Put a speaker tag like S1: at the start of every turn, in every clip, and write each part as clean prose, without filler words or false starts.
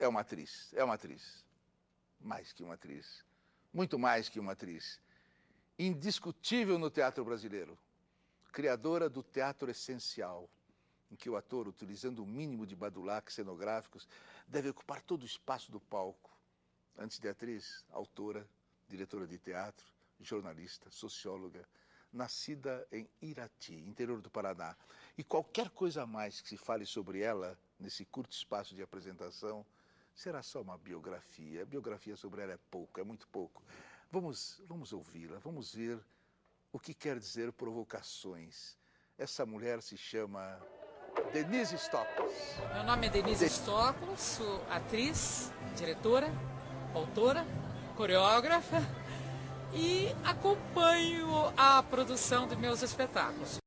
S1: é uma atriz, é uma atriz. Mais que uma atriz, muito mais que uma atriz. Indiscutível no teatro brasileiro. Criadora do teatro essencial, em que o ator, utilizando o mínimo de badulaques cenográficos, deve ocupar todo o espaço do palco. Antes de atriz, autora, diretora de teatro, jornalista, socióloga, nascida em Irati, interior do Paraná. E qualquer coisa a mais que se fale sobre ela, nesse curto espaço de apresentação, será só uma biografia. A biografia sobre ela é pouco, é muito pouco. Vamos ouvi-la, vamos ver o que quer dizer provocações. Essa mulher se chama Denise Stoklos.
S2: Meu nome é Denise Stoklos, sou atriz, diretora, autora, coreógrafa e acompanho a produção de meus espetáculos.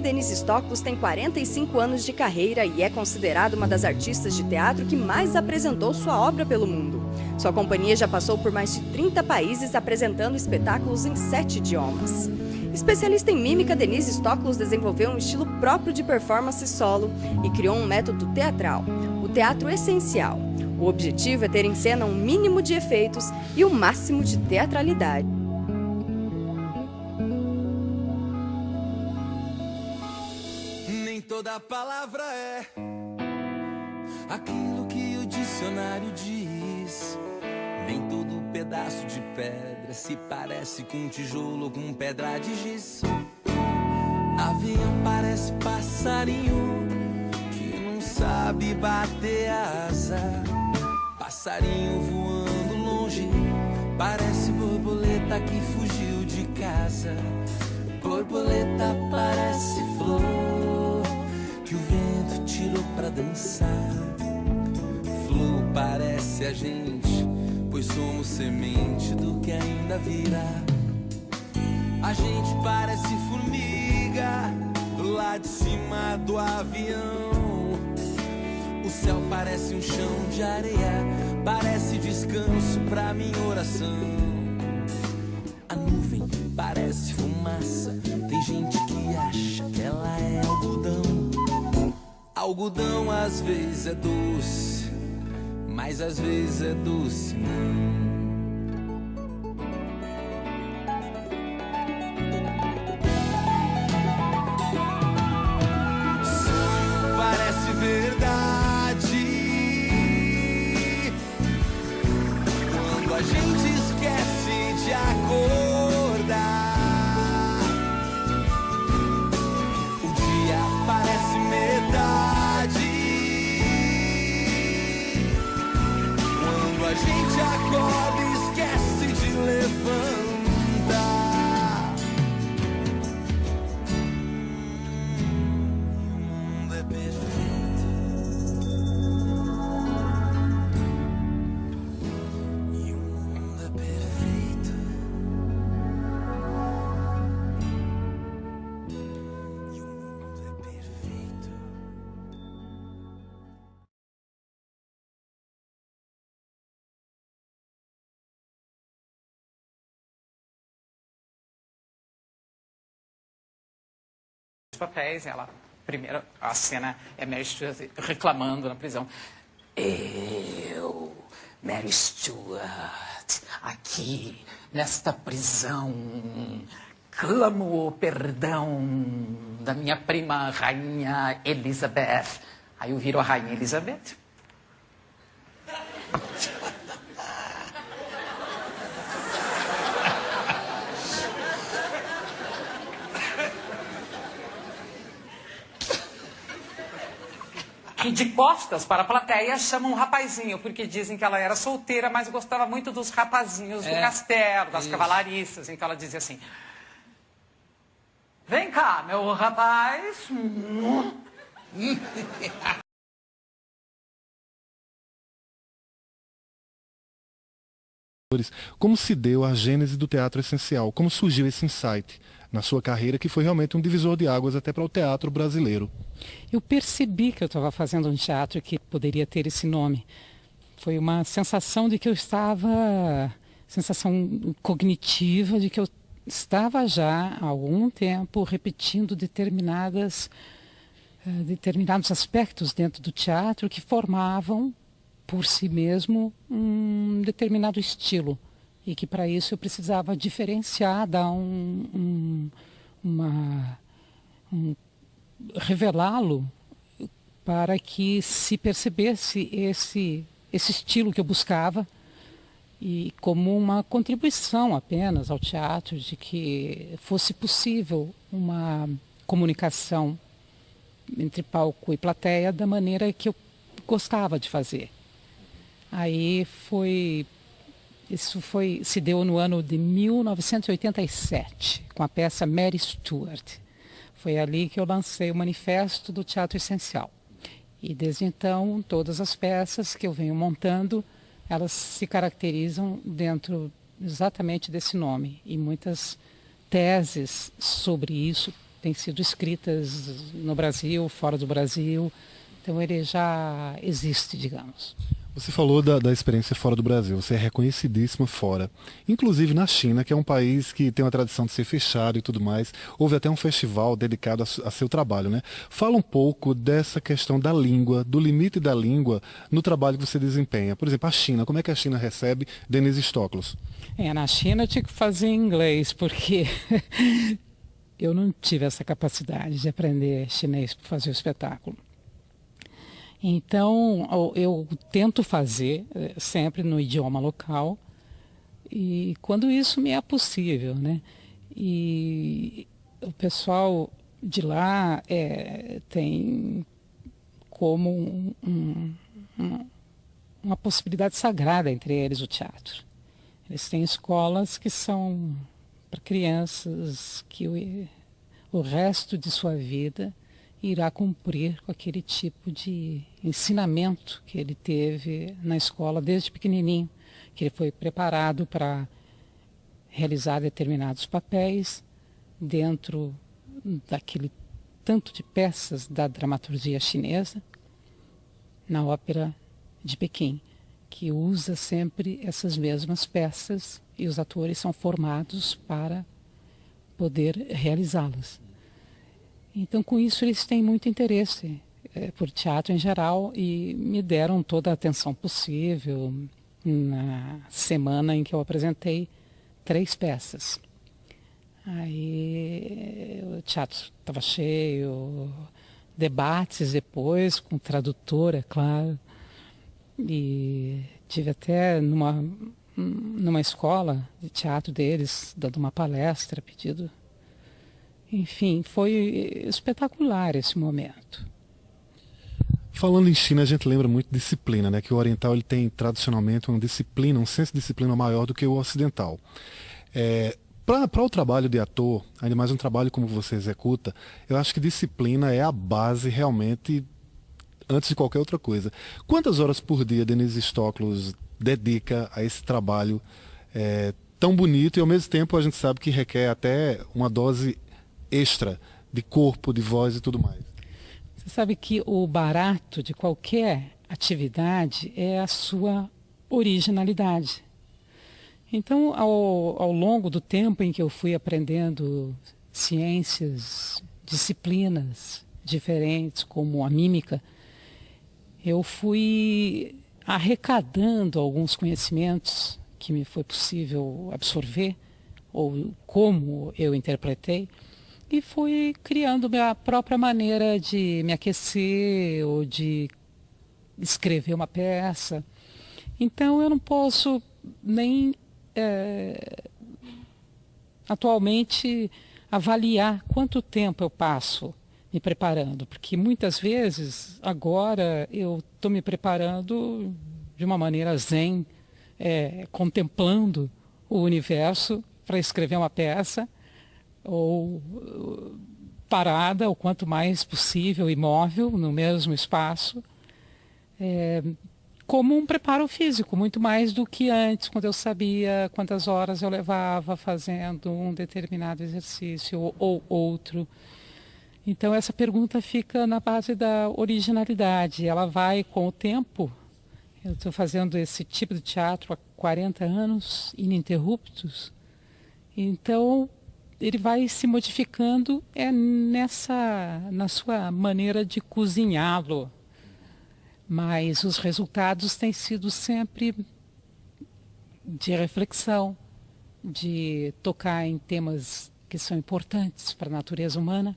S3: Denise Stoklos tem 45 anos de carreira e é considerada uma das artistas de teatro que mais apresentou sua obra pelo mundo. Sua companhia já passou por mais de 30 países apresentando espetáculos em 7 idiomas. Especialista em mímica, Denise Stoklos desenvolveu um estilo próprio de performance solo e criou um método teatral, o teatro essencial. O objetivo é ter em cena um mínimo de efeitos e o máximo de teatralidade.
S4: Toda palavra é aquilo que o dicionário diz. Nem todo pedaço de pedra se parece com tijolo ou com pedra de giz. Avião parece passarinho que não sabe bater asa. Passarinho voando longe parece borboleta que fugiu de casa. Borboleta parece flor que o vento tirou pra dançar. Flor parece a gente, pois somos semente do que ainda virá. A gente parece formiga lá de cima do avião. O céu parece um chão de areia, parece descanso pra minha oração. A nuvem parece fumaça, tem gente que acha que ela é algodão. Algodão às vezes é doce, mas às vezes é doce não. Sonho parece verdade quando a gente esquece de acordar. O dia parece metade quando a gente acorda.
S2: papéis, ela, primeiro, a cena é Mary Stuart reclamando na prisão. Eu, Mary Stuart, aqui, nesta prisão, clamo o perdão da minha prima rainha Elizabeth. Aí eu viro a rainha Elizabeth. E de costas para a plateia chamam um rapazinho, porque dizem que ela era solteira, mas gostava muito dos rapazinhos do castelo, das cavalariças. Então ela dizia assim: vem cá, meu rapaz.
S5: Como se deu a gênese do Teatro Essencial? Como surgiu esse insight na sua carreira, que foi realmente um divisor de águas até para o teatro brasileiro?
S6: Eu percebi que eu estava fazendo um teatro que poderia ter esse nome. Foi uma sensação de que eu estava, sensação cognitiva, de que eu estava já há algum tempo repetindo determinados aspectos dentro do teatro que formavam por si mesmo um determinado estilo, e que para isso eu precisava diferenciar, dar revelá-lo para que se percebesse esse estilo que eu buscava, e como uma contribuição apenas ao teatro, de que fosse possível uma comunicação entre palco e plateia da maneira que eu gostava de fazer. Aí se deu no ano de 1987, com a peça Mary Stuart. Foi ali que eu lancei o Manifesto do Teatro Essencial. E desde então, todas as peças que eu venho montando, elas se caracterizam dentro exatamente desse nome. E muitas teses sobre isso têm sido escritas no Brasil, fora do Brasil. Então ele já existe, digamos.
S5: Você falou da experiência fora do Brasil, você é reconhecidíssima fora. Inclusive na China, que é um país que tem uma tradição de ser fechado e tudo mais. Houve até um festival dedicado a seu trabalho, né? Fala um pouco dessa questão da língua, do limite da língua no trabalho que você desempenha. Por exemplo, a China, como é que a China recebe Denise Stoklos?
S6: Na China eu tinha que fazer inglês, porque eu não tive essa capacidade de aprender chinês para fazer o espetáculo. Então, eu tento fazer sempre no idioma local, e quando isso me é possível, né? E o pessoal de lá tem como uma possibilidade sagrada entre eles o teatro. Eles têm escolas que são para crianças que o resto de sua vida irá cumprir com aquele tipo de ensinamento que ele teve na escola desde pequenininho, que ele foi preparado para realizar determinados papéis dentro daquele tanto de peças da dramaturgia chinesa, na ópera de Pequim, que usa sempre essas mesmas peças, e os atores são formados para poder realizá-las. Então, com isso, eles têm muito interesse por teatro em geral, e me deram toda a atenção possível na semana em que eu apresentei 3 peças. Aí o teatro estava cheio, debates depois, com tradutor, é claro. E tive até numa escola de teatro deles, dando uma palestra, pedido. Enfim, foi espetacular esse momento.
S5: Falando em China, a gente lembra muito de disciplina, né? Que o oriental ele tem tradicionalmente uma disciplina, um senso de disciplina maior do que o ocidental. Para o trabalho de ator, ainda mais um trabalho como você executa, eu acho que disciplina é a base realmente antes de qualquer outra coisa. Quantas horas por dia Denise Stoklos dedica a esse trabalho tão bonito, e ao mesmo tempo a gente sabe que requer até uma dose extra de corpo, de voz e tudo mais?
S6: Você sabe que o barato de qualquer atividade é a sua originalidade. Então, ao longo do tempo em que eu fui aprendendo ciências disciplinas diferentes, como a mímica, eu fui arrecadando alguns conhecimentos que me foi possível absorver, ou como eu interpretei, e fui criando minha própria maneira de me aquecer ou de escrever uma peça. Então eu não posso nem atualmente avaliar quanto tempo eu passo me preparando, porque muitas vezes agora eu estou me preparando de uma maneira zen, contemplando o universo para escrever uma peça, ou parada o quanto mais possível, imóvel, no mesmo espaço, como um preparo físico, muito mais do que antes, quando eu sabia quantas horas eu levava fazendo um determinado exercício ou outro. Então essa pergunta fica na base da originalidade, ela vai com o tempo. Eu estou fazendo esse tipo de teatro há 40 anos, ininterruptos, então ele vai se modificando na sua maneira de cozinhá-lo. Mas os resultados têm sido sempre de reflexão, de tocar em temas que são importantes para a natureza humana.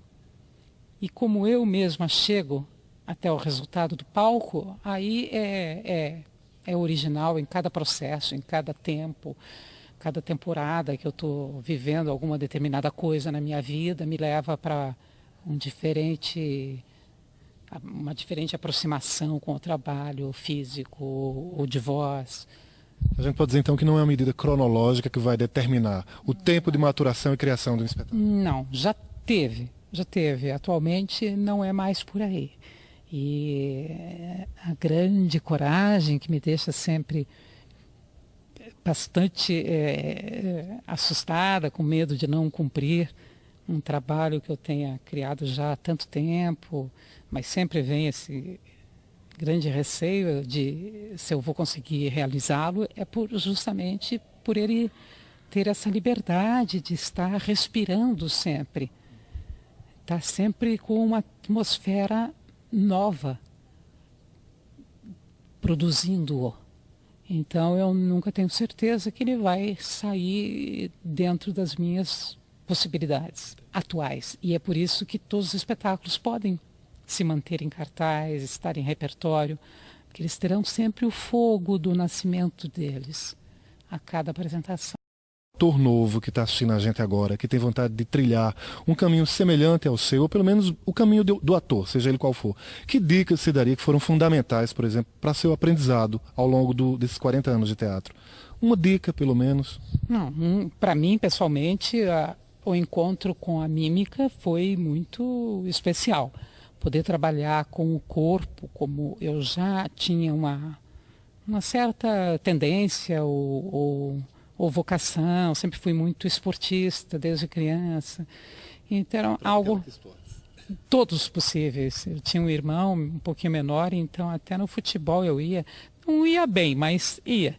S6: E como eu mesma chego até o resultado do palco, aí é original em cada processo, em cada tempo, cada temporada que eu estou vivendo alguma determinada coisa na minha vida, me leva para uma diferente aproximação com o trabalho físico ou de voz.
S5: A gente pode dizer então que não é uma medida cronológica que vai determinar o tempo de maturação e criação do espetáculo?
S6: Não, já teve. Atualmente não é mais por aí. E a grande coragem que me deixa sempre bastante assustada, com medo de não cumprir um trabalho que eu tenha criado já há tanto tempo, mas sempre vem esse grande receio de se eu vou conseguir realizá-lo, justamente por ele ter essa liberdade de estar respirando sempre. Está sempre com uma atmosfera nova, produzindo-o. Então eu nunca tenho certeza que ele vai sair dentro das minhas possibilidades atuais. E é por isso que todos os espetáculos podem se manter em cartaz, estar em repertório, porque eles terão sempre o fogo do nascimento deles a cada apresentação.
S5: Ator novo que está assistindo a gente agora, que tem vontade de trilhar um caminho semelhante ao seu, ou pelo menos o caminho do ator, seja ele qual for, que dicas você daria que foram fundamentais, por exemplo, para seu aprendizado ao longo desses 40 anos de teatro? Uma dica, pelo menos?
S6: Não, para mim, pessoalmente, o encontro com a mímica foi muito especial. Poder trabalhar com o corpo, como eu já tinha uma certa tendência ou vocação, sempre fui muito esportista desde criança. Então, todos possíveis. Eu tinha um irmão um pouquinho menor, então até no futebol eu ia. Não ia bem, mas ia.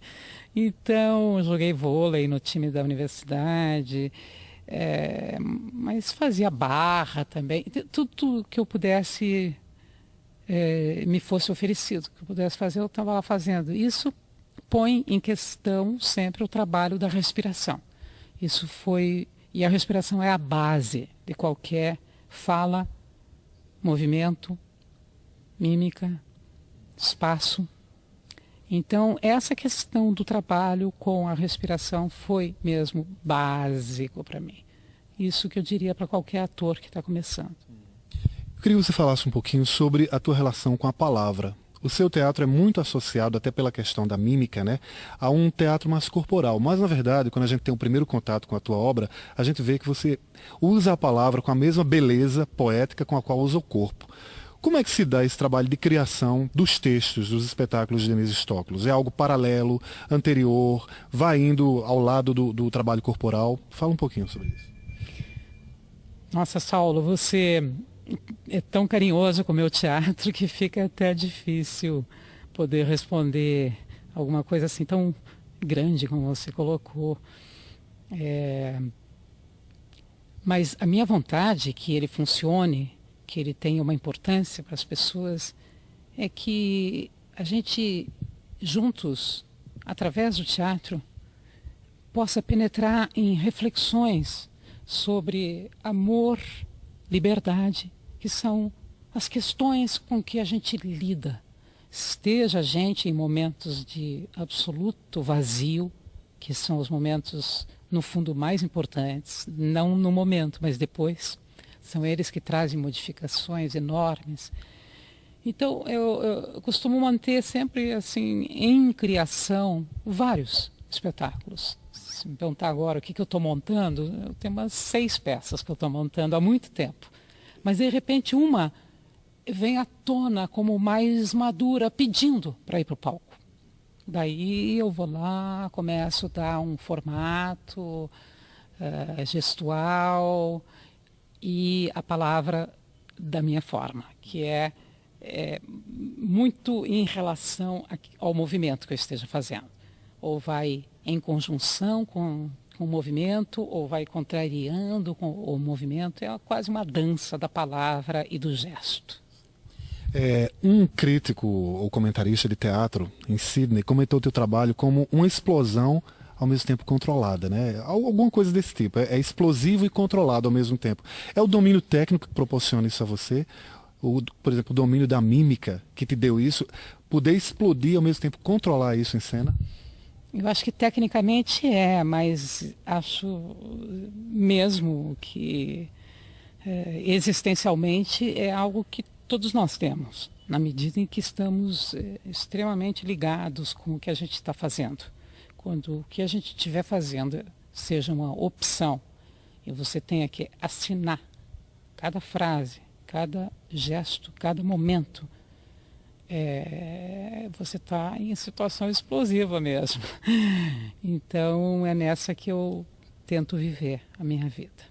S6: Então, joguei vôlei no time da universidade, mas fazia barra também. Tudo que eu pudesse, me fosse oferecido, que eu pudesse fazer, eu estava lá fazendo. Isso põe em questão sempre o trabalho da respiração. E a respiração é a base de qualquer fala, movimento, mímica, espaço. Então, essa questão do trabalho com a respiração foi mesmo básico para mim. Isso que eu diria para qualquer ator que está começando.
S5: Eu queria que você falasse um pouquinho sobre a tua relação com a palavra. O seu teatro é muito associado, até pela questão da mímica, né, a um teatro mais corporal. Mas, na verdade, quando a gente tem o primeiro contato com a tua obra, a gente vê que você usa a palavra com a mesma beleza poética com a qual usa o corpo. Como é que se dá esse trabalho de criação dos textos, dos espetáculos de Denise Stoklos? É algo paralelo, anterior, vai indo ao lado do trabalho corporal? Fala um pouquinho sobre isso.
S6: Nossa, Saulo, você é tão carinhoso com o meu teatro que fica até difícil poder responder alguma coisa assim tão grande como você colocou. Mas a minha vontade que ele funcione, que ele tenha uma importância para as pessoas, é que a gente, juntos, através do teatro, possa penetrar em reflexões sobre amor, liberdade, que são as questões com que a gente lida. Esteja a gente em momentos de absoluto vazio, que são os momentos, no fundo, mais importantes, não no momento, mas depois. São eles que trazem modificações enormes. Então, eu costumo manter sempre, assim, em criação, vários espetáculos. Se me perguntar agora o que eu estou montando, eu tenho umas 6 peças que eu estou montando há muito tempo. Mas, de repente, uma vem à tona como mais madura, pedindo para ir para o palco. Daí eu vou lá, começo a dar um formato gestual e a palavra da minha forma, que é muito em relação ao movimento que eu esteja fazendo. Ou vai em conjunção com o movimento, ou vai contrariando com o movimento. É quase uma dança da palavra e do gesto.
S5: Um crítico ou comentarista de teatro em Sydney comentou o teu trabalho como uma explosão ao mesmo tempo controlada, né? Alguma coisa desse tipo. É explosivo e controlado ao mesmo tempo. É o domínio técnico que proporciona isso a você? Por exemplo, o domínio da mímica que te deu isso? Poder explodir ao mesmo tempo controlar isso em cena?
S6: Eu acho que tecnicamente mas acho mesmo que existencialmente é algo que todos nós temos, na medida em que estamos extremamente ligados com o que a gente está fazendo. Quando o que a gente estiver fazendo seja uma opção e você tenha que assinar cada frase, cada gesto, cada momento, você está em situação explosiva mesmo. Então é nessa que eu tento viver a minha vida.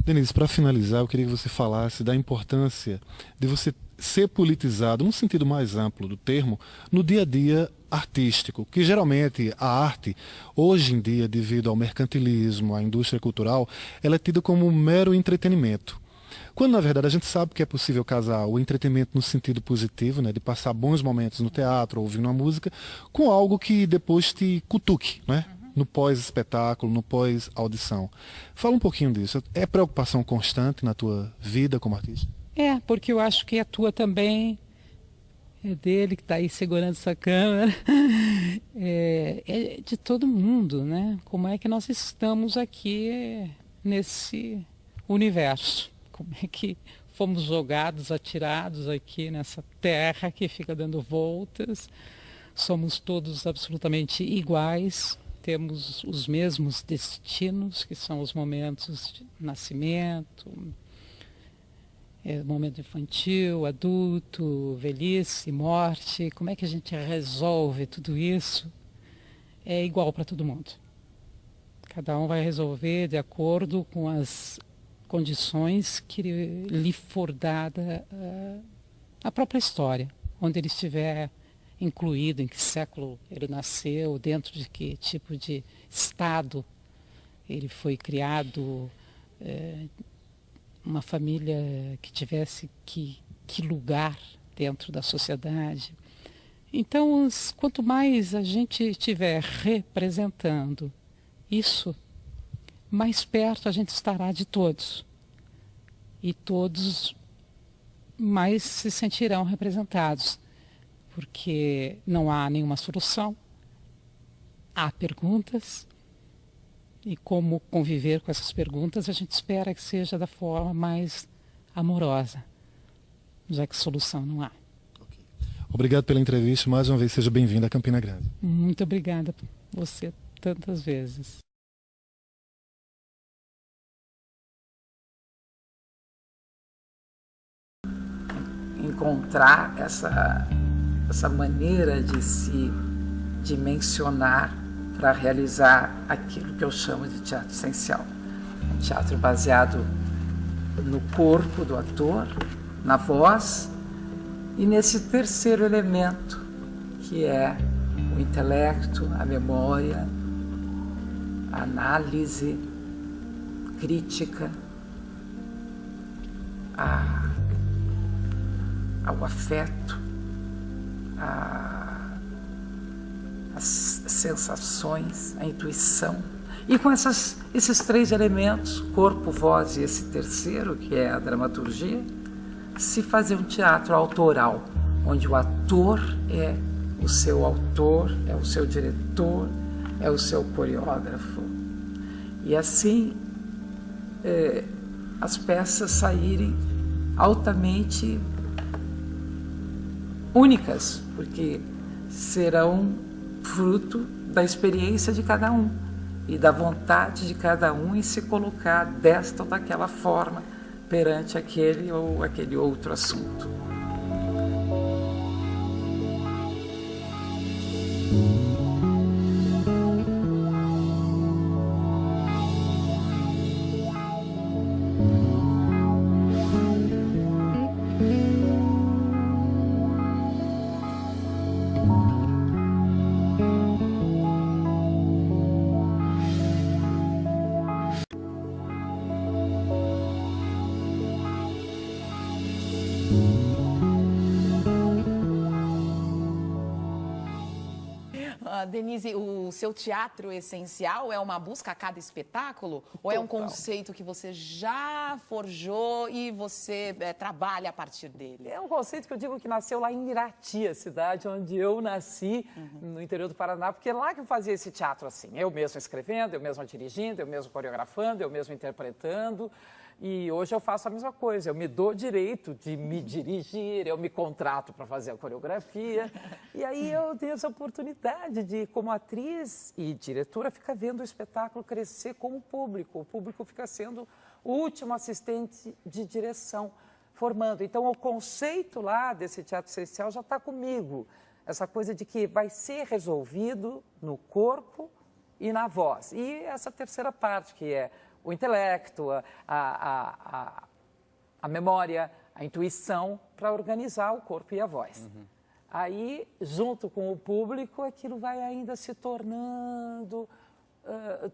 S5: Denise, para finalizar, eu queria que você falasse da importância de você ser politizado, no sentido mais amplo do termo, no dia a dia artístico, que geralmente a arte, hoje em dia, devido ao mercantilismo, à indústria cultural, ela é tida como um mero entretenimento. Quando, na verdade, a gente sabe que é possível casar o entretenimento no sentido positivo, né, de passar bons momentos no teatro, ouvindo uma música, com algo que depois te cutuque, né? No pós-espetáculo, no pós-audição. Fala um pouquinho disso. É preocupação constante na tua vida como artista?
S6: Porque eu acho que a tua também é dele que está aí segurando essa câmera. É de todo mundo, né? Como é que nós estamos aqui nesse universo? Como é que fomos jogados, atirados aqui nessa terra que fica dando voltas? Somos todos absolutamente iguais. Temos os mesmos destinos, que são os momentos de nascimento, momento infantil, adulto, velhice, morte. Como é que a gente resolve tudo isso? É igual para todo mundo. Cada um vai resolver de acordo com as condições que lhe for dada a própria história, onde ele estiver incluído, em que século ele nasceu, dentro de que tipo de estado ele foi criado, uma família que tivesse que lugar dentro da sociedade. Então, quanto mais a gente estiver representando isso, mais perto a gente estará de todos. E todos mais se sentirão representados. Porque não há nenhuma solução, há perguntas, e como conviver com essas perguntas, a gente espera que seja da forma mais amorosa, já que solução não há.
S5: Obrigado pela entrevista, mais uma vez seja bem-vindo a Campina Grande.
S6: Muito obrigada por você tantas vezes.
S7: Encontrar essa maneira de se dimensionar para realizar aquilo que eu chamo de teatro essencial. Um teatro baseado no corpo do ator, na voz e nesse terceiro elemento, que é o intelecto, a memória, a análise, crítica, ao afeto, às sensações, à intuição. E com esses três elementos, corpo, voz e esse terceiro, que é a dramaturgia, se fazer um teatro autoral, onde o ator é o seu autor, é o seu diretor, é o seu coreógrafo. E assim as peças saírem altamente únicas, porque serão fruto da experiência de cada um e da vontade de cada um em se colocar desta ou daquela forma perante aquele ou aquele outro assunto.
S8: Denise, o seu teatro essencial é uma busca a cada espetáculo? Ou é um conceito que você já forjou e você trabalha a partir dele?
S7: É um conceito que eu digo que nasceu lá em Irati, a cidade onde eu nasci, no interior do Paraná, porque é lá que eu fazia esse teatro assim. Eu mesmo escrevendo, eu mesmo dirigindo, eu mesmo coreografando, eu mesmo interpretando. E hoje eu faço a mesma coisa, eu me dou direito de me dirigir, eu me contrato para fazer a coreografia. E aí eu tenho essa oportunidade de, como atriz e diretora, ficar vendo o espetáculo crescer com o público fica sendo o último assistente de direção, formando. Então o conceito lá desse teatro essencial já está comigo, essa coisa de que vai ser resolvido no corpo e na voz. E essa terceira parte, que é o intelecto, a memória, a intuição, para organizar o corpo e a voz. Aí, junto com o público, aquilo vai ainda se tornando,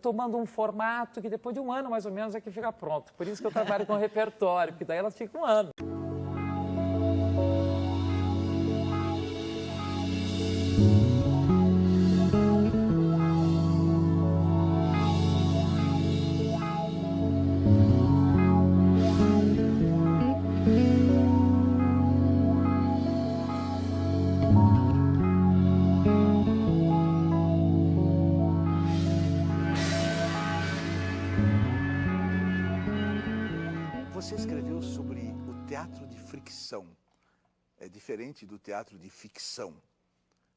S7: tomando um formato que depois de um ano, mais ou menos, é que fica pronto. Por isso que eu trabalho com repertório, porque daí elas ficam um ano.
S1: Você escreveu sobre o teatro de fricção. É diferente do teatro de ficção.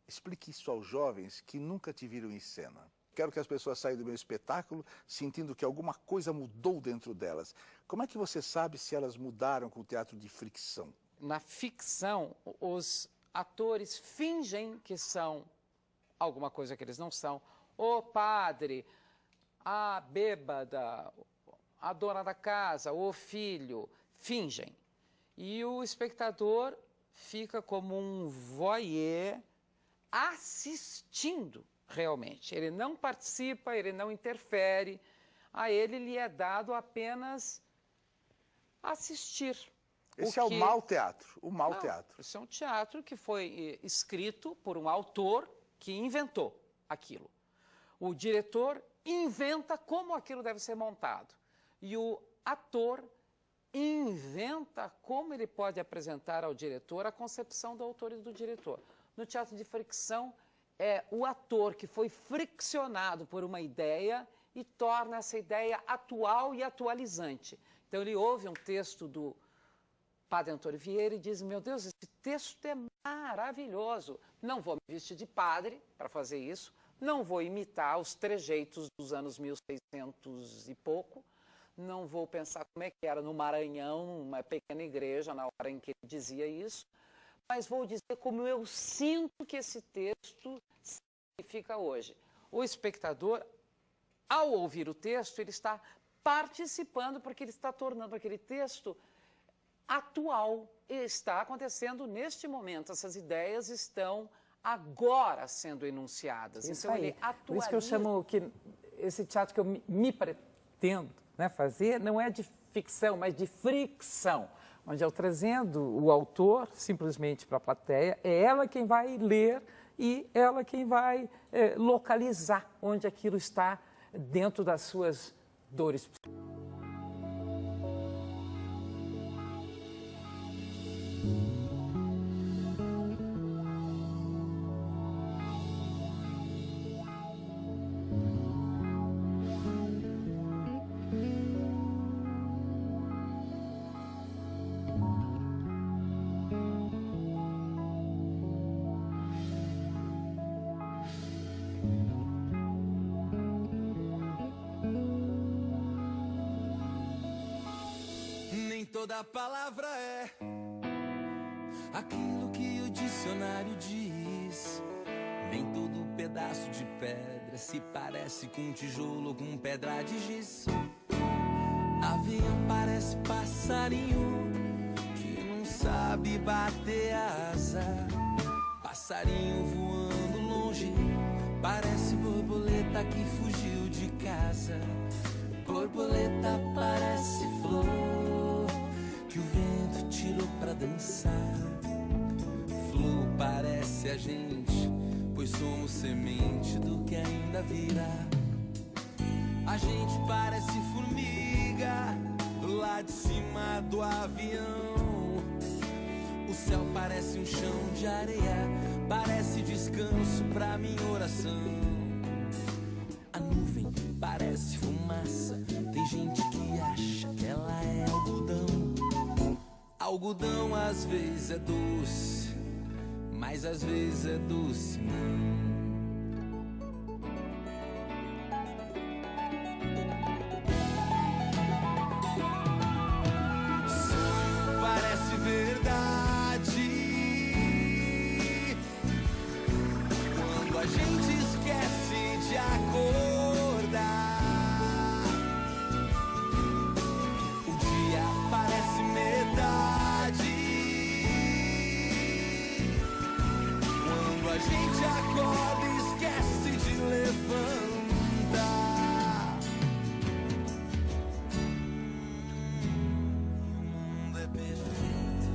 S1: Explique isso aos jovens que nunca te viram em cena. Quero que as pessoas saiam do meu espetáculo sentindo que alguma coisa mudou dentro delas. Como é que você sabe se elas mudaram com o teatro de fricção?
S2: Na ficção, os atores fingem que são alguma coisa que eles não são. O padre, a bêbada, a dona da casa, o filho, fingem. E o espectador fica como um voyeur assistindo realmente. Ele não participa, ele não interfere. A ele lhe é dado apenas assistir.
S1: Esse é o mau teatro, o mau teatro.
S2: Esse é um teatro que foi escrito por um autor que inventou aquilo. O diretor inventa como aquilo deve ser montado. E o ator inventa como ele pode apresentar ao diretor a concepção do autor e do diretor. No teatro de fricção, é o ator que foi friccionado por uma ideia e torna essa ideia atual e atualizante. Então ele ouve um texto do Padre Antônio Vieira e diz: meu Deus, esse texto é maravilhoso. Não vou me vestir de padre para fazer isso, não vou imitar os trejeitos dos anos 1600 e pouco, não vou pensar como é que era no Maranhão, uma pequena igreja, na hora em que ele dizia isso, mas vou dizer como eu sinto que esse texto significa hoje. O espectador, ao ouvir o texto, ele está participando porque ele está tornando aquele texto atual. Está acontecendo neste momento, essas ideias estão agora sendo enunciadas.
S7: Isso
S2: então
S7: aí.
S2: ele atualiza.
S7: Por isso que eu chamo que esse teatro que eu me pretendo né, fazer não é de ficção, mas de fricção, onde eu trazendo o autor simplesmente para a plateia, é ela quem vai ler e ela quem vai localizar onde aquilo está dentro das suas dores.
S4: Toda palavra é aquilo que o dicionário diz. Nem todo pedaço de pedra se parece com tijolo ou com pedra de giz. Avião parece passarinho que não sabe bater asa. Passarinho voando longe parece borboleta que fugiu de casa. Borboleta parece flor que o vento tirou pra dançar. Flor parece a gente, pois somos semente do que ainda virá. A gente parece formiga lá de cima do avião. O céu parece um chão de areia, parece descanso pra minha oração. A nuvem parece fumaça, tem gente que acha que ela é algodão. Algodão às vezes é doce, mas às vezes é doce não. Sonho parece verdade quando a gente esquece de acordar. O dia parece metade quando a gente acorda e esquece de levantar. O mundo é perfeito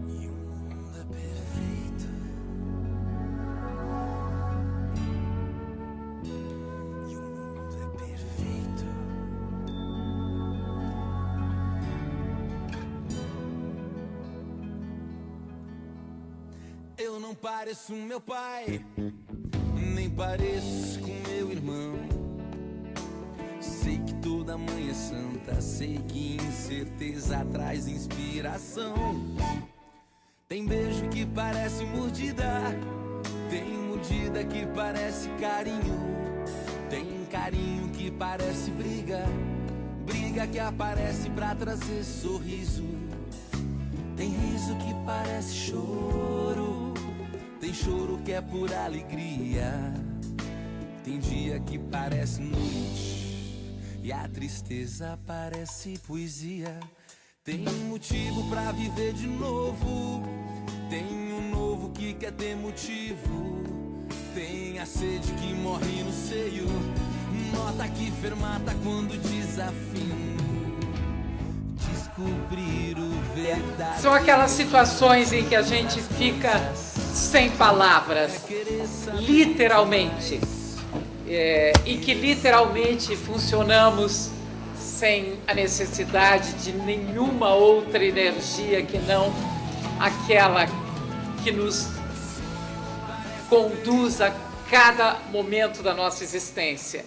S4: e o mundo é perfeito e o mundo é perfeito. Eu não pareço meu pai, nem pareço com meu irmão. Sei que toda mãe é santa, sei que incerteza traz inspiração. Tem beijo que parece mordida, tem mordida que parece carinho. Tem carinho que parece briga, briga que aparece pra trazer sorriso. Tem riso que parece choro, tem choro que é por alegria. Tem dia que parece noite e a tristeza parece poesia. Tem um motivo pra viver de novo, tem um novo que quer ter motivo. Tem a sede que morre no seio, nota que fermata quando desafio. Descobrir o verdade.
S2: São aquelas situações em que a gente fica sem palavras, literalmente, e que literalmente funcionamos sem a necessidade de nenhuma outra energia que não aquela que nos conduz a cada momento da nossa existência.